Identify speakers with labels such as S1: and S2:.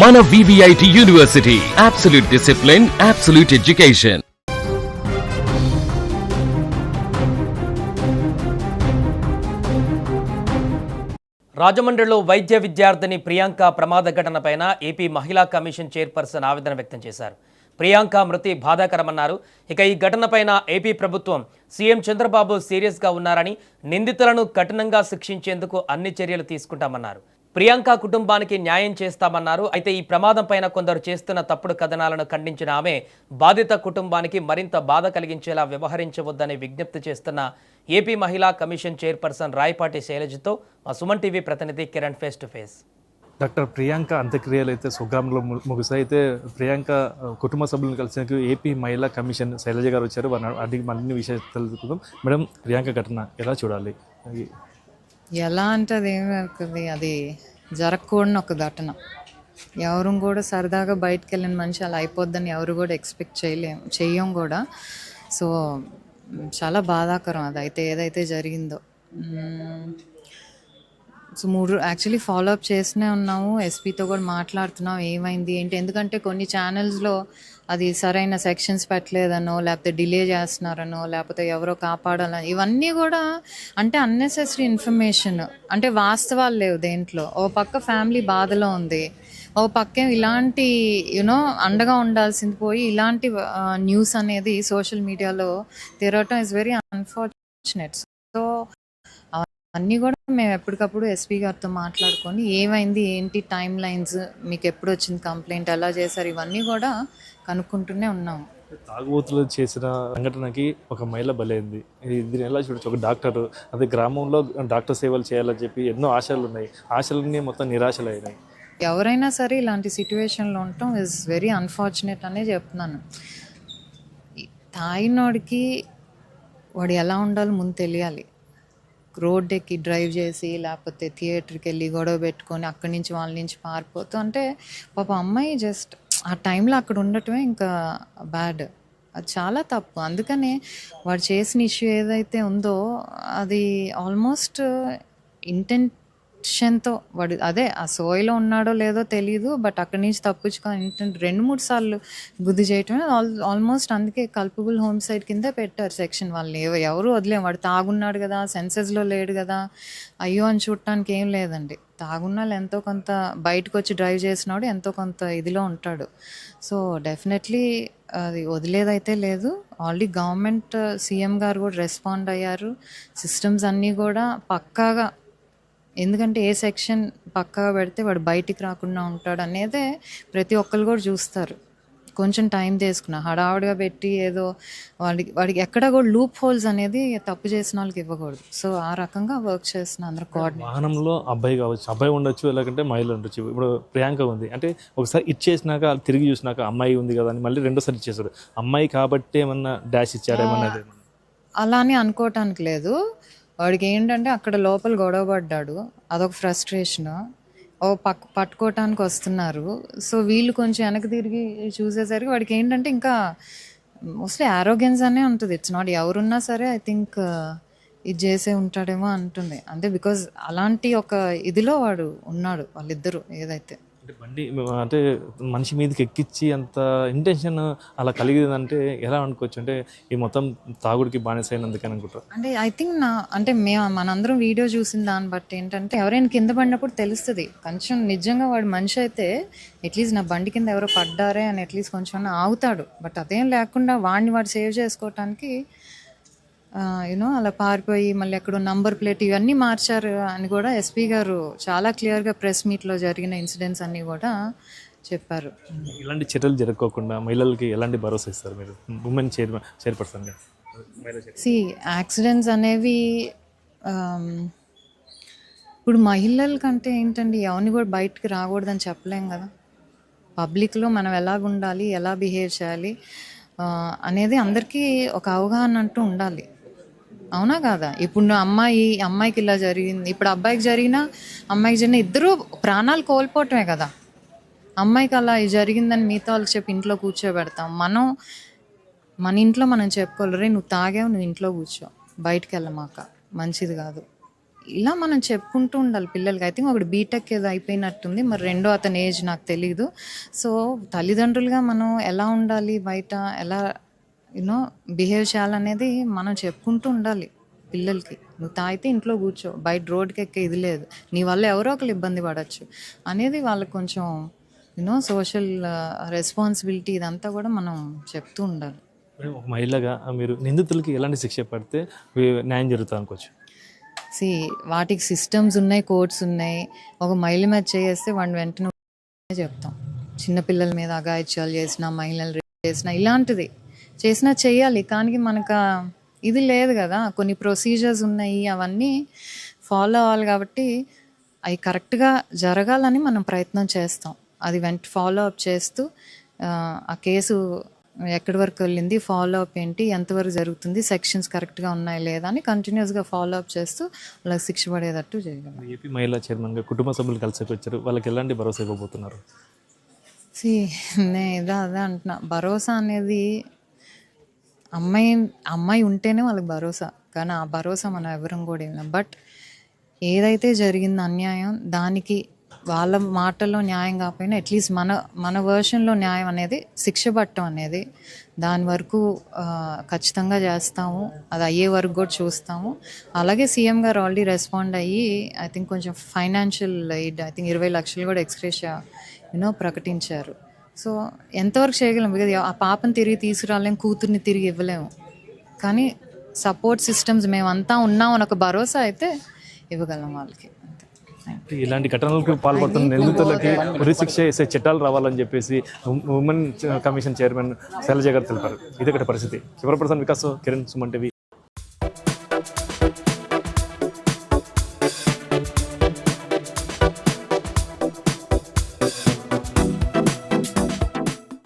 S1: మన VVIT university, absolute discipline, absolute education.
S2: రాజమండ్రిలో వైద్య విద్యార్థిని ప్రియాంక ప్రమాద ఘటనపైన ఏపీ మహిళా కమిషన్ చైర్పర్సన్ ఆవేదన వ్యక్తం చేశారు. ప్రియాంక మృతి బాధాకరమన్నారు. ఇక ఈ ఘటనపైన ఏపీ ప్రభుత్వం సీఎం చంద్రబాబు సీరియస్గా ఉన్నారని, నిందితులను కఠినంగా శిక్షించేందుకు అన్ని చర్యలు తీసుకుంటామన్నారు. ప్రియాంక కుటుంబానికి న్యాయం చేస్తామన్నారు. అయితే ఈ ప్రమాదం పైన కొందరు చేస్తున్న తప్పుడు కథనాలను ఖండించిన ఆమె బాధిత కుటుంబానికి మరింత బాధ కలిగించేలా వ్యవహరించవద్దని విజ్ఞప్తి చేస్తున్న ఏపీ మహిళా కమిషన్ చైర్పర్సన్ రాయపాటి శైలజతో మా సుమన్ టీవీ ప్రతినిధి Kiran face to face.
S3: Doctor Priyanka అంత్యక్రియలు అయితే స్వగ్రామంలో ముగిసాయి. అయితే ప్రియాంక కుటుంబ సభ్యులను కలిసేందుకు ఏపీ మహిళా కమిషన్ శైలజ గారు వచ్చారు. వారిని అడిగి అన్ని విషయాలు తెలుసుకుందాం. మేడం, ప్రియాంక ఘటన ఎలా చూడాలి?
S4: ఎలా అంటే అది జరగకూడని ఒక ఘటన. ఎవరు కూడా సరదాగా బయటకు వెళ్ళిన మనిషి అలా అయిపోద్దని ఎవరు కూడా ఎక్స్పెక్ట్ చెయ్యం కూడా. సో చాలా బాధాకరం అదైతే ఏదైతే జరిగిందో. సో యాక్చువల్లీ ఫాలోఅప్ చేస్తూనే ఉన్నాము, ఎస్పీతో కూడా మాట్లాడుతున్నాం ఏమైంది ఏంటి. ఎందుకంటే కొన్ని ఛానల్స్లో అది సరైన సెక్షన్స్ పెట్టలేదనో, లేకపోతే డిలే చేస్తున్నారనో, లేకపోతే ఎవరో కాపాడాలని, ఇవన్నీ కూడా అంటే అన్నెసెసరీ ఇన్ఫర్మేషన్, అంటే వాస్తవాలు లేవు దేంట్లో. ఓ పక్క ఫ్యామిలీ బాధలో ఉంది, ఓ పక్క ఇలాంటి అండగా ఉండాల్సింది పోయి ఇలాంటి న్యూస్ అనేది సోషల్ మీడియాలో తిరగటం ఇస్ వెరీ అన్ఫార్చునేట్. సో అన్నీ కూడా మేము ఎప్పటికప్పుడు ఎస్పీ గారితో మాట్లాడుకొని ఏమైంది ఏంటి, టైం లైన్స్, మీకు ఎప్పుడు వచ్చింది కంప్లైంట్, ఎలా చేశారు, ఇవన్నీ కూడా కనుక్కుంటూనే ఉన్నాము.
S3: తాగుబోతులు చేసిన సంఘటనకి ఒక మహిళ బలైంది. దీన్ని ఎలా చూడొచ్చు? ఒక డాక్టర్, అదే గ్రామంలో డాక్టర్ సేవలు చేయాలని చెప్పి ఎన్నో ఆశలు ఉన్నాయి, ఆశలన్నీ మొత్తం నిరాశలు అయినాయి.
S4: ఎవరైనా సరే ఇలాంటి సిచ్యువేషన్లో ఉండటం ఇస్ వెరీ అన్ఫార్చునేట్ అనే చెప్తున్నాను. తాగినోడికి వాడు ఎలా ఉండాలో ముందు తెలియాలి. రోడ్ ఎక్కి డ్రైవ్ చేసి లేకపోతే థియేటర్కి వెళ్ళి గొడవ పెట్టుకొని అక్కడి నుంచి వాళ్ళ నుంచి పారిపోతూ అంటే పాప అమ్మాయి జస్ట్ ఆ టైంలో అక్కడ ఉండటమే ఇంకా బ్యాడ్. అది చాలా తప్పు. అందుకనే వాడు చేసిన ఇష్యూ ఏదైతే ఉందో అది ఆల్మోస్ట్ ఇంటెన్షన్తో వాడు అదే ఆ సోయిలో ఉన్నాడో లేదో తెలీదు, బట్ అక్కడి నుంచి తప్పించుకొని ఇంటెంట్ 2-3 సార్లు గుద్ది చేయటమే ఆల్మోస్ట్. అందుకే కల్పబుల్ హోమ్సైడ్ కింద పెట్టారు సెక్షన్. వాళ్ళని ఎవరు వదిలేం. వాడు తాగున్నాడు కదా, సెన్సెస్లో లేడు కదా, అయ్యో అని చూడటానికి ఏం లేదండి. తాగున్నాళ్ళు ఎంతో కొంత బయటకు వచ్చి డ్రైవ్ చేసినాడు ఎంతో కొంత ఇదిలో ఉంటాడు. సో డెఫినెట్లీ అది వదిలేదైతే లేదు. ఆల్రెడీ గవర్నమెంట్ సీఎం గారు కూడా రెస్పాండ్ అయ్యారు. సిస్టమ్స్ అన్నీ కూడా పక్కాగా, ఎందుకంటే ఏ సెక్షన్ పక్కాగా పెడితే వాడు బయటికి రాకుండా ఉంటాడు అనేదే ప్రతి ఒక్కరు కూడా చూస్తారు. కొంచెం టైం తీసుకున్నా హడావుడిగా పెట్టి ఏదో వాడికి ఎక్కడ కూడా లూప్ హోల్స్ అనేది తప్పు చేసిన వాళ్ళకి ఇవ్వకూడదు. సో ఆ రకంగా వర్క్ చేస్తున్నా అందరూ.
S3: వాహనంలో అబ్బాయి కావచ్చు, అబ్బాయి ఉండొచ్చు, లేకంటే మహిళ ఉండొచ్చు. ఇప్పుడు ప్రియాంక ఉంది అంటే ఒకసారి ఇచ్చేసినాక తిరిగి చూసినాక అమ్మాయి ఉంది కదా అని మళ్ళీ రెండోసారి ఇచ్చేసాడు. అమ్మాయి కాబట్టి ఏమన్నా డాష్ ఇచ్చాడేమన్నా?
S4: అలా అని అనుకోవటానికి లేదు. వాడికి ఏంటంటే అక్కడ లోపల గొడవ పడ్డాడు, అదొక ఫ్రస్ట్రేషన్. ఓ పట్టుకోవటానికి వస్తున్నారు. సో వీళ్ళు కొంచెం వెనక్కి తిరిగి చూసేసరికి వాడికి ఏంటంటే ఇంకా మోస్ట్లీ ఆరోగెన్స్ అనే ఉంటుంది. ఇట్స్ నాట్ ఎవరున్నా సరే ఐ థింక్ ఇది చేసే ఉంటాడేమో అంటుంది అంతే. బికాజ్ అలాంటి ఒక ఇదిలో వాడు ఉన్నాడు వాళ్ళిద్దరూ. ఏదైతే
S3: అంటే బండి అంటే మనిషి మీదకి ఎక్కించి అంత ఇంటెన్షన్ అలా కలిగిందంటే ఎలా అనుకోవచ్చు? అంటే ఈ మొత్తం తాగుడికి బానిస అయినందుకని అనుకుంటారు.
S4: అంటే ఐ థింక్ అంటే మనందరం వీడియో చూసిన దాన్ని బట్టి ఏంటంటే ఎవరైనా కింద పడినప్పుడు తెలుస్తుంది కొంచెం. నిజంగా వాడు మనిషి అయితే అట్లీస్ట్ నా బండి కింద ఎవరో పడ్డారే అని అట్లీస్ట్ కొంచెం ఆగుతాడు. బట్ అదేం లేకుండా వాడు సేవ్ చేసుకోవటానికి అలా పారిపోయి మళ్ళీ ఎక్కడో నంబర్ ప్లేట్ ఇవన్నీ మార్చారు అని కూడా ఎస్పీ గారు చాలా క్లియర్గా ప్రెస్ మీట్లో జరిగిన ఇన్సిడెంట్స్ అన్నీ కూడా చెప్పారు.
S3: ఇలాంటి చర్యలు జరగకోకుండా మహిళలకి ఎలాంటి భరోసా ఇస్తారు మీరు ఉమెన్ చైర్పర్సన్గా?
S4: యాక్సిడెంట్స్ అనేవి ఇప్పుడు మహిళల కంటే ఏంటండి ఎవరిని కూడా బయటకు రాకూడదని చెప్పలేం కదా. పబ్లిక్లో మనం ఎలాగ ఉండాలి, ఎలా బిహేవ్ చేయాలి అనేది అందరికీ ఒక అవగాహన అంటూ ఉండాలి. అవునా కాదా? ఇప్పుడు అమ్మాయికి ఇలా జరిగింది, ఇప్పుడు అబ్బాయికి జరిగినా అమ్మాయికి జరిగిన ఇద్దరు ప్రాణాలు కోల్పోవటమే కదా. అమ్మాయికి అలా జరిగిందని మిగతా వాళ్ళకి చెప్పి ఇంట్లో కూర్చోబెడతాం. మన ఇంట్లో మనం చెప్పుకోవాలి, రే నువ్వు తాగావు, నువ్వు ఇంట్లో కూర్చో, బయటికి వెళ్ళమాక, మంచిది కాదు. ఇలా మనం చెప్పుకుంటూ ఉండాలి పిల్లలకి. ఐ థింక్ ఒకటి బీటెక్ ఏదో అయిపోయినట్టుంది, మరి రెండో అతని ఏజ్ నాకు తెలీదు. సో తల్లిదండ్రులుగా మనం ఎలా ఉండాలి, బయట ఎలా బిహేవ్ చేయాలనేది మనం చెప్పుకుంటూ ఉండాలి పిల్లలకి. నువ్వు తాగితే ఇంట్లో కూర్చో, బయట రోడ్డుకి ఎక్కే ఇది లేదు, నీ వల్ల ఎవరో ఒకరు ఇబ్బంది పడవచ్చు అనేది వాళ్ళకి కొంచెం సోషల్ రెస్పాన్సిబిలిటీ ఇదంతా కూడా మనం చెప్తూ ఉండాలి.
S3: మేడం, ఒక మహిళగా మీరు నిందితులకి ఎలాంటి శిక్ష పడితే న్యాయం జరుగుతుంది అనుకోవచ్చు?
S4: వాటికి సిస్టమ్స్ ఉన్నాయి, కోర్ట్స్ ఉన్నాయి. ఒక మహిళ మీద చేస్తే వాడిని వెంటనే చెప్తాం. చిన్నపిల్లల మీద అఘాయిత్యాలు చేసినా, మహిళలు రేప్ చేసినా, ఇలాంటిది చేసినా చేయాలి. కానీ మనకు ఇది లేదు కదా, కొన్ని ప్రొసీజర్స్ ఉన్నాయి, అవన్నీ ఫాలో అవ్వాలి. కాబట్టి అవి కరెక్ట్గా జరగాలని మనం ప్రయత్నం చేస్తాం. అది ఫాలో అప్ చేస్తూ ఆ కేసు ఎక్కడి వరకు వెళ్ళింది, ఫాలో అప్ ఏంటి, ఎంతవరకు జరుగుతుంది, సెక్షన్స్ కరెక్ట్గా ఉన్నాయి లేదా అని కంటిన్యూస్గా ఫాలో అప్ చేస్తూ వాళ్ళకి శిక్ష పడేటట్టు చేయగలం.
S3: ఏపీ మహిళా చైర్మన్గా కుటుంబ సభ్యులు కలిసి వచ్చారు, వాళ్ళకి ఎలాంటి భరోసా ఇవ్వబోతున్నారు?
S4: నేను అదే అంటున్నా, భరోసా అనేది అమ్మాయి ఉంటేనే వాళ్ళకి భరోసా, కానీ ఆ భరోసా మనం ఎవరం కూడా ఇవ్వలేం. బట్ ఏదైతే జరిగిందో అన్యాయం, దానికి వాళ్ళ మాటల్లో న్యాయం కాకపోయినా అట్లీస్ట్ మన వర్షన్లో న్యాయం అనేది, శిక్ష పట్టడం అనేది, దాని వరకు ఖచ్చితంగా చేస్తాము. అది అయ్యే వరకు కూడా చూస్తాము. అలాగే సీఎం గారు ఆల్రెడీ రెస్పాండ్ అయ్యి ఐ థింక్ కొంచెం ఫైనాన్షియల్ ఎయిడ్, ఐ థింక్ 20 లక్షలు కూడా ఎక్స్గ్రేషియా ప్రకటించారు. సో ఎంతవరకు చేయగలం? బికాజ్ ఆ పాపను తిరిగి తీసుకురాలేము, కూతుర్ని తిరిగి ఇవ్వలేము, కానీ సపోర్ట్ సిస్టమ్స్ మేమంతా ఉన్నాం అని ఒక భరోసా అయితే ఇవ్వగలం వాళ్ళకి.
S3: ఇలాంటి ఘటనలకు పాల్పడుతున్న నిందితులకి ఉరి శిక్ష వేసే చట్టాలు రావాలని చెప్పేసి ఉమెన్ కమిషన్ చైర్మన్ శైలజ గారు తెలిపారు. ఇది ఒకటి పరిస్థితి. శివప్రసాద్, వికాస్, కిరణ్, సుమన్ టీవీ,